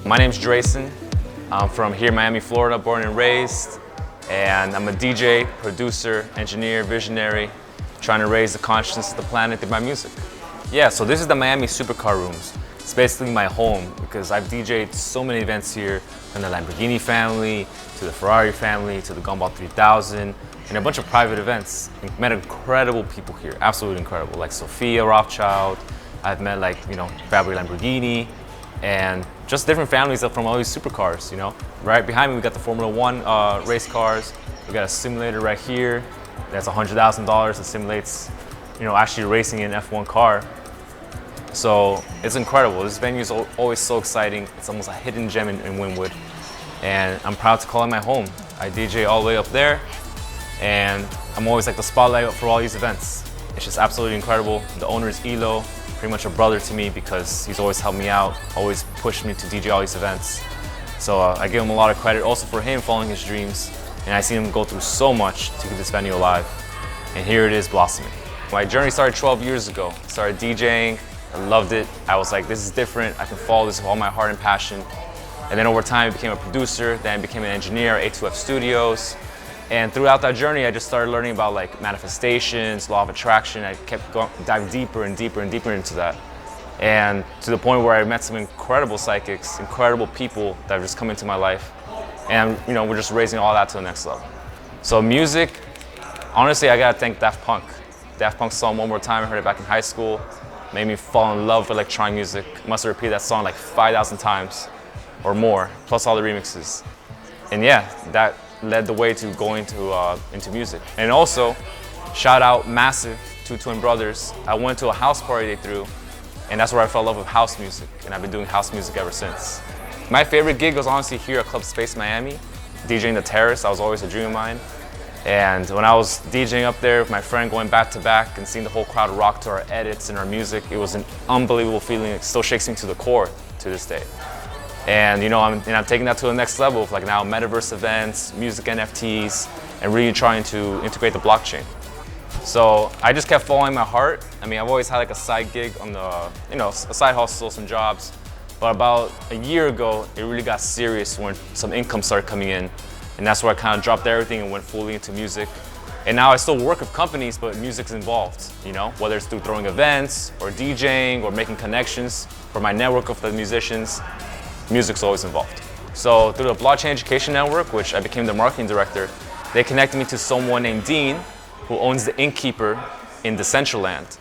My name's Drasen. I'm from here, Miami, Florida, born and raised. And I'm a DJ, producer, engineer, visionary, trying to raise the consciousness of the planet through my music. Yeah, so this is the Miami Supercar Rooms. It's basically my home because I've DJed so many events here, from the Lamborghini family, to the Ferrari family, to the Gumball 3000, and a bunch of private events. I've met incredible people here, absolutely incredible, like Sophia Rothschild. I've met Fabio Lamborghini, and just different families from all these supercars, Right behind me, we got the Formula One race cars. We got a simulator right here that's $100,000 that simulates, actually racing an F1 car. So it's incredible. This venue is always so exciting. It's almost a hidden gem in Wynwood. And I'm proud to call it my home. I DJ all the way up there, and I'm always like the spotlight for all these events. It's just absolutely incredible. The owner is Elo, pretty much a brother to me because he's always helped me out, always pushed me to DJ all these events. So I give him a lot of credit also for him following his dreams. And I see him go through so much to keep this venue alive. And here it is blossoming. My journey started 12 years ago. I started DJing. I loved it. I was like, this is different. I can follow this with all my heart and passion. And then over time, I became a producer. Then I became an engineer at A2F Studios. And throughout that journey, I just started learning about manifestations, law of attraction. I kept diving deeper and deeper and deeper into that. And to the point where I met some incredible psychics, incredible people that have just come into my life. And we're just raising all that to the next level. So music, honestly, I gotta thank Daft Punk. Daft Punk's song One More Time, I heard it back in high school. Made me fall in love with electronic music. Must have repeated that song like 5,000 times or more, plus all the remixes. And yeah, that led the way to going into music. And also, shout out massive to twin brothers. I went to a house party they threw, and that's where I fell in love with house music, and I've been doing house music ever since. My favorite gig was honestly here at Club Space Miami, DJing the Terrace. That was always a dream of mine. And when I was DJing up there with my friend, going back to back and seeing the whole crowd rock to our edits and our music, it was an unbelievable feeling. It still shakes me to the core to this day. And I'm taking that to the next level with now Metaverse events, music NFTs, and really trying to integrate the blockchain. So I just kept following my heart. I've always had a side gig on the, a side hustle, some jobs. But about a year ago, it really got serious when some income started coming in. And that's where I kind of dropped everything and went fully into music. And now I still work with companies, but music's involved, whether it's through throwing events or DJing or making connections for my network of the musicians, music's always involved. So through the Blockchain Education Network, which I became the marketing director, they connected me to someone named Dean, who owns the Innkeeper in Decentraland.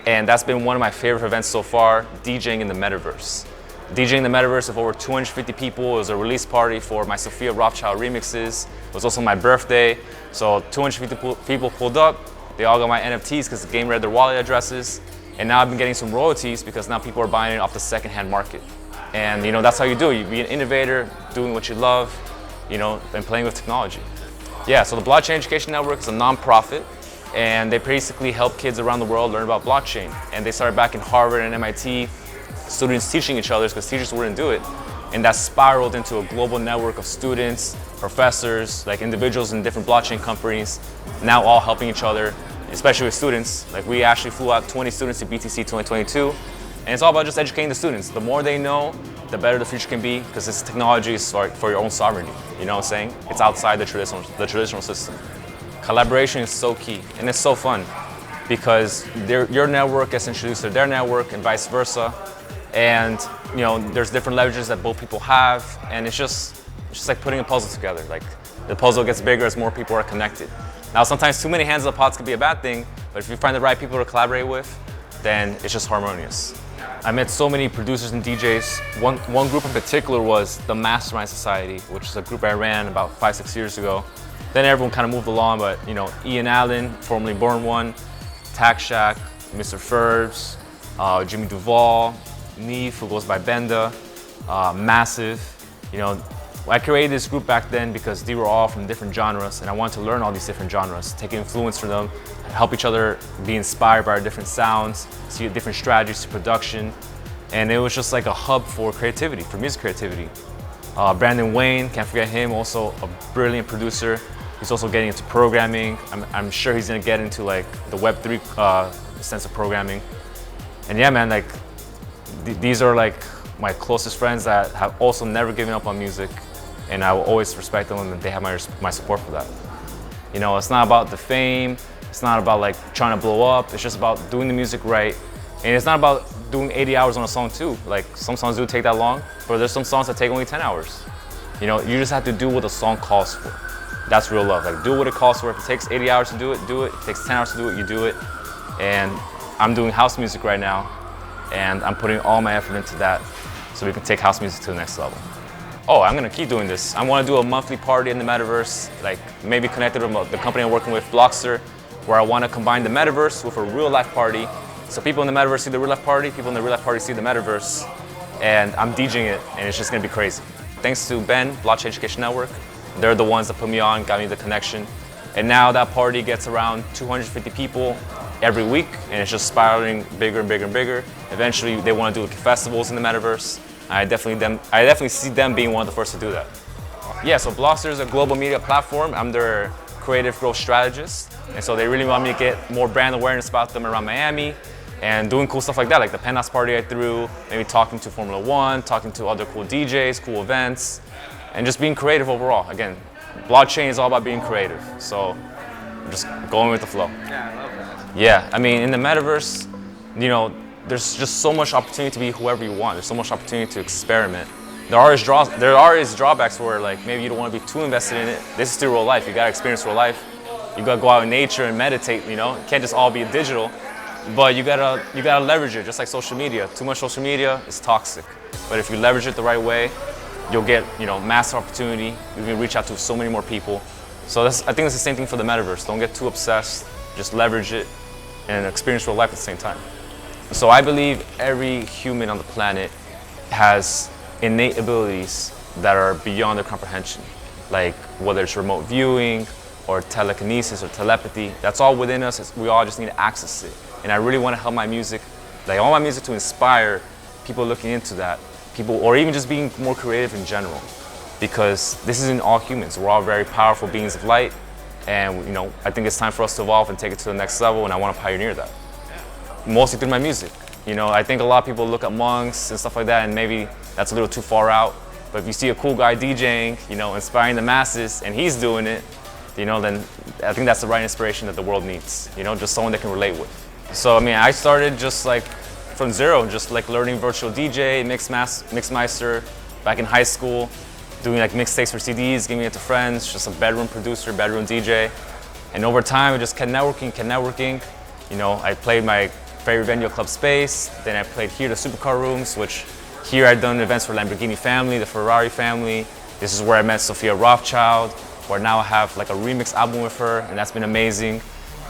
And that's been one of my favorite events so far, DJing in the Metaverse. DJing in the Metaverse with over 250 people. It was a release party for my Sophia Rothschild remixes. It was also my birthday. So 250 people pulled up. They all got my NFTs because the game read their wallet addresses. And now I've been getting some royalties because now people are buying it off the secondhand market. And that's how you do it. You be an innovator, doing what you love, and playing with technology. Yeah, so the Blockchain Education Network is a nonprofit, and they basically help kids around the world learn about blockchain. And they started back in Harvard and MIT, students teaching each other because teachers wouldn't do it. And that spiraled into a global network of students, professors, individuals in different blockchain companies, now all helping each other, especially with students. We actually flew out 20 students to BTC 2022. And it's all about just educating the students. The more they know, the better the future can be, because this technology is for your own sovereignty. You know what I'm saying? It's outside the traditional system. Collaboration is so key, and it's so fun, because your network gets introduced to their network and vice versa. And there's different leverages that both people have, and it's just like putting a puzzle together. The puzzle gets bigger as more people are connected. Now, sometimes too many hands in the pots can be a bad thing, but if you find the right people to collaborate with, then it's just harmonious. I met so many producers and DJs. One group in particular was the Mastermind Society, which is a group I ran about 5-6 years ago. Then everyone kind of moved along, but Ian Allen, formerly Born One, Tax Shack, Mr. Ferbs, Jimmy Duvall, Neve, who goes by Benda, Massive. I created this group back then because they were all from different genres, and I wanted to learn all these different genres, take influence from them, help each other be inspired by our different sounds, see different strategies to production. And it was just like a hub for creativity, for music creativity. Brandon Wayne, can't forget him, also a brilliant producer. He's also getting into programming. I'm sure he's gonna get into the Web3 sense of programming. And yeah, man, these are my closest friends that have also never given up on music, and I will always respect them, and they have my support for that. You know, it's not about the fame, it's not about like trying to blow up, it's just about doing the music right. And it's not about doing 80 hours on a song too. Like some songs do take that long, but there's some songs that take only 10 hours. You know, you just have to do what the song calls for. That's real love. Like do what it calls for. If it takes 80 hours to do it, do it. If it takes 10 hours to do it, you do it. And I'm doing house music right now, and I'm putting all my effort into that so we can take house music to the next level. Oh, I'm gonna keep doing this. I wanna do a monthly party in the Metaverse, like maybe connected with the company I'm working with, Blockster, where I wanna combine the Metaverse with a real life party. So people in the Metaverse see the real life party, people in the real life party see the Metaverse, and I'm DJing it, and it's just gonna be crazy. Thanks to Ben, Blockchain Education Network. They're the ones that put me on, got me the connection. And now that party gets around 250 people every week, and it's just spiraling bigger and bigger and bigger. Eventually, they want to do festivals in the Metaverse. I definitely see them being one of the first to do that. Yeah, so Blockster is a global media platform. I'm their creative growth strategist, and so they really want me to get more brand awareness about them around Miami, and doing cool stuff like that, like the penthouse party I threw, maybe talking to Formula One, talking to other cool DJs, cool events, and just being creative overall. Again, blockchain is all about being creative, so I'm just going with the flow. Yeah, I love that. Yeah, I mean, in the Metaverse, you know, there's just so much opportunity to be whoever you want. There's so much opportunity to experiment. There are drawbacks where like maybe you don't want to be too invested in it. This is still real life. You gotta experience real life. You gotta go out in nature and meditate. You know, it can't just all be digital. But you gotta leverage it, just like social media. Too much social media is toxic. But if you leverage it the right way, you'll get, you know, mass opportunity. You can reach out to so many more people. So I think it's the same thing for the Metaverse. Don't get too obsessed. Just leverage it and experience real life at the same time. So I believe every human on the planet has innate abilities that are beyond their comprehension. Like whether it's remote viewing or telekinesis or telepathy, that's all within us. We all just need to access it. And I really want to help my music, like I want my music to inspire people looking into that, people, or even just being more creative in general. Because this isn't all humans. We're all very powerful beings of light. And you know, I think it's time for us to evolve and take it to the next level, and I want to pioneer that. Mostly through my music. You know, I think a lot of people look at monks and stuff like that, and maybe that's a little too far out. But if you see a cool guy DJing, you know, inspiring the masses, and he's doing it, you know, then I think that's the right inspiration that the world needs. You know, just someone they can relate with. So I mean, I started just like from zero, just like learning virtual DJ, Mixmeister, back in high school, doing like mixtapes for CDs, giving it to friends, just a bedroom producer, bedroom DJ. And over time, I just kept networking. You know, I played my favorite venue, Club Space. Then I played here, the Supercar Rooms, which here I've done events for Lamborghini family, the Ferrari family. This is where I met Sophia Rothschild, where now I have like a remix album with her, and that's been amazing.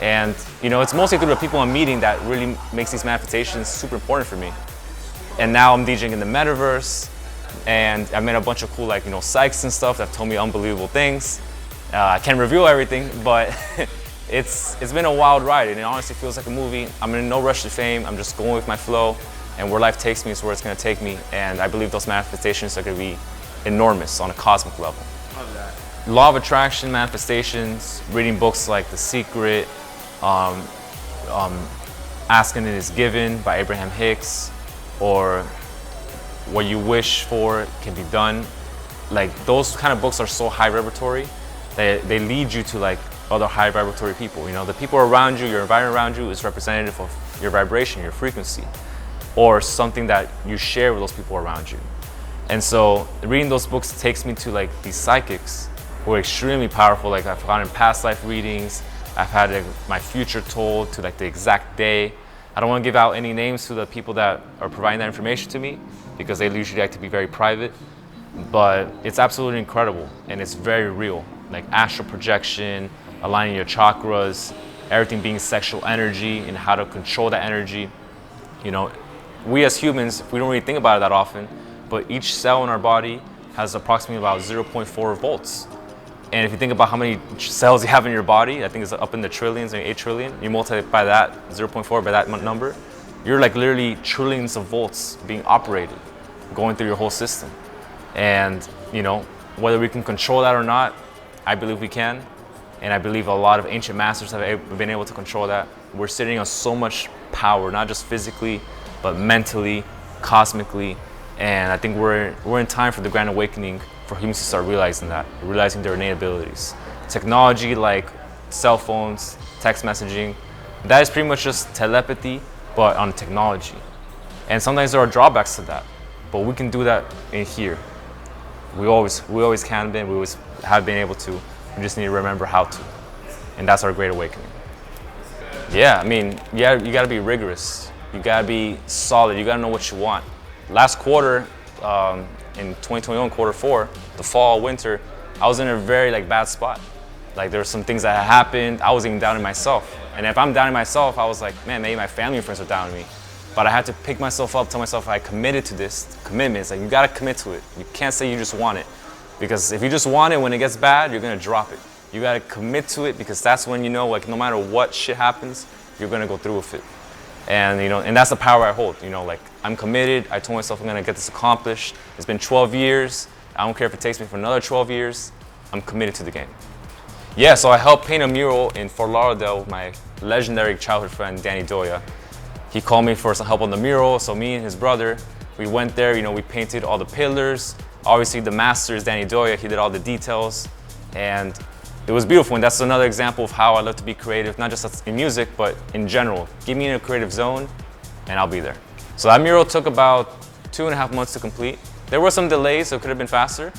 And you know, it's mostly through the people I'm meeting that really makes these manifestations super important for me. And now I'm DJing in the Metaverse, and I met a bunch of cool, like, you know, psychs and stuff that told me unbelievable things. I can't reveal everything, but it's been a wild ride, and it honestly feels like a movie. I'm in no rush to fame. I'm just going with my flow, and where life takes me is where it's going to take me. And I believe those manifestations are going to be enormous on a cosmic level. Love that. Law of attraction manifestations, reading books like The Secret, Asking It Is Given by Abraham Hicks, or What You Wish For Can Be Done. Like those kind of books are so high vibratory that they lead you to like other high vibratory people. You know, the people around you, your environment around you is representative of your vibration, your frequency, or something that you share with those people around you. And so reading those books takes me to like these psychics who are extremely powerful. Like I've gotten past life readings, I've had like, my future told to like the exact day. I don't want to give out any names to the people that are providing that information to me because they usually like to be very private, but it's absolutely incredible and it's very real. Like astral projection, aligning your chakras, everything being sexual energy and how to control that energy. You know, we as humans, we don't really think about it that often, but each cell in our body has approximately about 0.4 volts. And if you think about how many cells you have in your body, I think it's up in the trillions, maybe 8 trillion. You multiply that 0.4 by that number, you're like literally trillions of volts being operated, going through your whole system. And you know, whether we can control that or not, I believe we can. And I believe a lot of ancient masters have been able to control that. We're sitting on so much power, not just physically, but mentally, cosmically. And I think we're in time for the grand awakening for humans to start realizing that, realizing their innate abilities. Technology like cell phones, text messaging, that is pretty much just telepathy, but on technology. And sometimes there are drawbacks to that, but we can do that in here. We always can be, we always have been able to. We just need to remember how to. And that's our great awakening. Yeah, I mean, yeah, you gotta be rigorous. You gotta be solid, you gotta know what you want. Last quarter, in 2021, quarter 4, the fall, winter, I was in a very bad spot. Like there were some things that had happened, I was even doubting myself. And if I'm doubting myself, I was like, man, maybe my family and friends are doubting me. But I had to pick myself up, tell myself I committed to this commitment. It's like, you gotta commit to it. You can't say you just want it. Because if you just want it, when it gets bad, you're gonna drop it. You gotta commit to it because that's when you know, like, no matter what shit happens, you're gonna go through with it. And and that's the power I hold. Like, I'm committed. I told myself I'm gonna get this accomplished. It's been 12 years. I don't care if it takes me for another 12 years. I'm committed to the game. Yeah, so I helped paint a mural in Fort Lauderdale with my legendary childhood friend, Danny Doya. He called me for some help on the mural, so me and his brother, we went there, we painted all the pillars. Obviously the master is Danny Doya, he did all the details. And it was beautiful, and that's another example of how I love to be creative, not just in music, but in general. Give me in a creative zone, and I'll be there. So that mural took about 2.5 months to complete. There were some delays, so it could have been faster,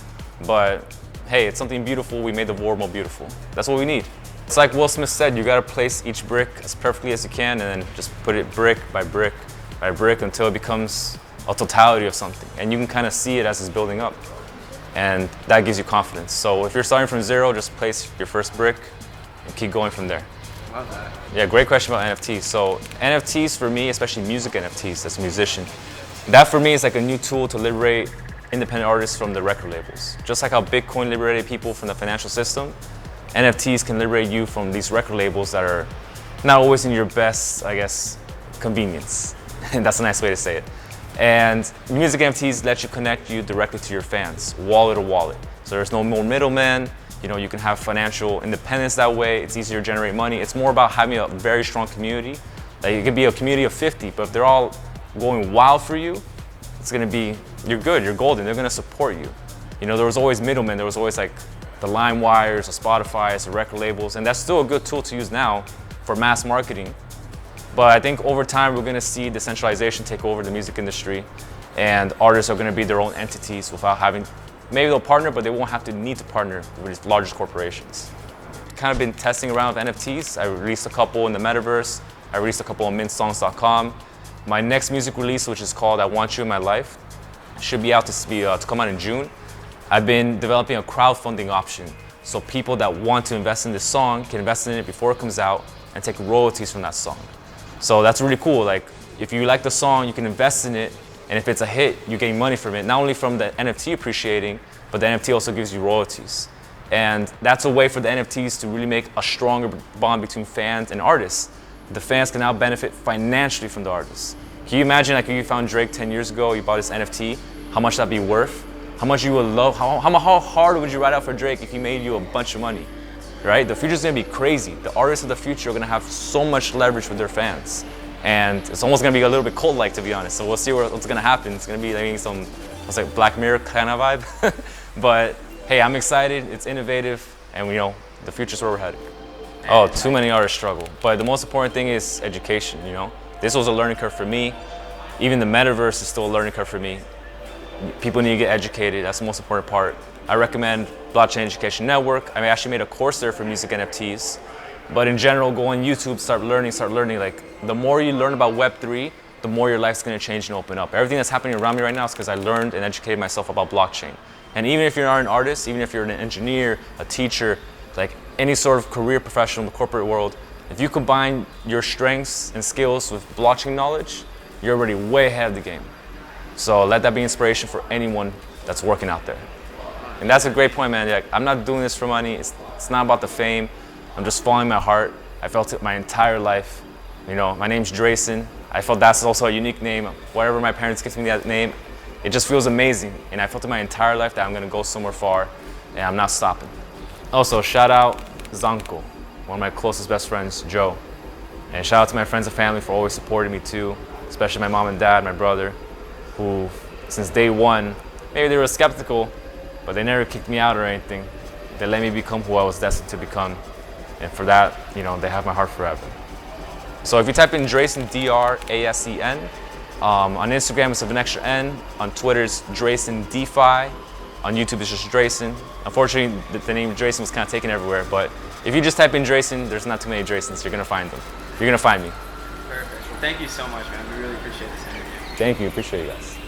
but hey, it's something beautiful. We made the world more beautiful. That's what we need. It's like Will Smith said, you gotta place each brick as perfectly as you can and then just put it brick by brick by brick until it becomes a totality of something. And you can kind of see it as it's building up. And that gives you confidence. So if you're starting from zero, just place your first brick and keep going from there. Love that. Yeah, great question about NFTs. So NFTs for me, especially music NFTs as a musician, that for me is like a new tool to liberate independent artists from the record labels. Just like how Bitcoin liberated people from the financial system, NFTs can liberate you from these record labels that are not always in your best, I guess, convenience. And that's a nice way to say it. And music NFTs let you connect you directly to your fans, wallet to wallet. So there's no more middlemen. You can have financial independence that way. It's easier to generate money. It's more about having a very strong community. Like it could be a community of 50, but if they're all going wild for you, it's gonna be, you're good, you're golden, they're gonna support you. There was always middlemen, there was always like the LimeWires, the Spotify's, the record labels, and that's still a good tool to use now for mass marketing. But I think over time, we're gonna see decentralization take over the music industry, and artists are gonna be their own entities without having, maybe they'll partner, but they won't have to need to partner with these largest corporations. Kind of been testing around with NFTs. I released a couple in the Metaverse. I released a couple on mintsongs.com. My next music release, which is called I Want You in My Life, should be out to come out in June. I've been developing a crowdfunding option. So people that want to invest in this song can invest in it before it comes out and take royalties from that song. So that's really cool. Like if you like the song, you can invest in it. And if it's a hit, you're getting money from it, not only from the NFT appreciating, but the NFT also gives you royalties. And that's a way for the NFTs to really make a stronger bond between fans and artists. The fans can now benefit financially from the artists. Can you imagine like if you found Drake 10 years ago, you bought this NFT, how much that'd be worth? How much you would love, how hard would you write out for Drake if he made you a bunch of money, right? The future's gonna be crazy. The artists of the future are gonna have so much leverage with their fans. And it's almost gonna be a little bit cult-like, to be honest. So we'll see what's gonna happen. It's gonna be like some, Black Mirror kind of vibe. But hey, I'm excited, it's innovative, and the future's where we're headed. Oh, too many artists struggle. But the most important thing is education, This was a learning curve for me. Even the Metaverse is still a learning curve for me. People need to get educated, that's the most important part. I recommend Blockchain Education Network. I actually made a course there for music NFTs. But in general, go on YouTube, start learning. Like, the more you learn about Web3, the more your life's gonna change and open up. Everything that's happening around me right now is because I learned and educated myself about blockchain. And even if you're not an artist, even if you're an engineer, a teacher, like any sort of career professional in the corporate world, if you combine your strengths and skills with blockchain knowledge, you're already way ahead of the game. So let that be inspiration for anyone that's working out there. And that's a great point, man. Like, I'm not doing this for money. It's not about the fame. I'm just following my heart. I felt it my entire life. My name's Drasen. I felt that's also a unique name. Whatever my parents give me that name, it just feels amazing. And I felt it my entire life that I'm gonna go somewhere far, and I'm not stopping. Also, shout out Zanko, one of my closest best friends, Joe. And shout out to my friends and family for always supporting me too, especially my mom and dad, my brother, who since day one. Maybe they were skeptical, but they never kicked me out or anything. They let me become who I was destined to become. And for that, you know, they have my heart forever. So if you type in Drasen, D-R-A-S-E-N, on Instagram it's with an extra N, on Twitter it's Drasen DeFi, on YouTube it's just Drasen. Unfortunately, the name Drasen was kind of taken everywhere, but if you just type in Drasen, there's not too many Drasens, you're gonna find them. You're gonna find me. Perfect. Well, thank you so much, man. We really appreciate this interview. Thank you, appreciate you guys.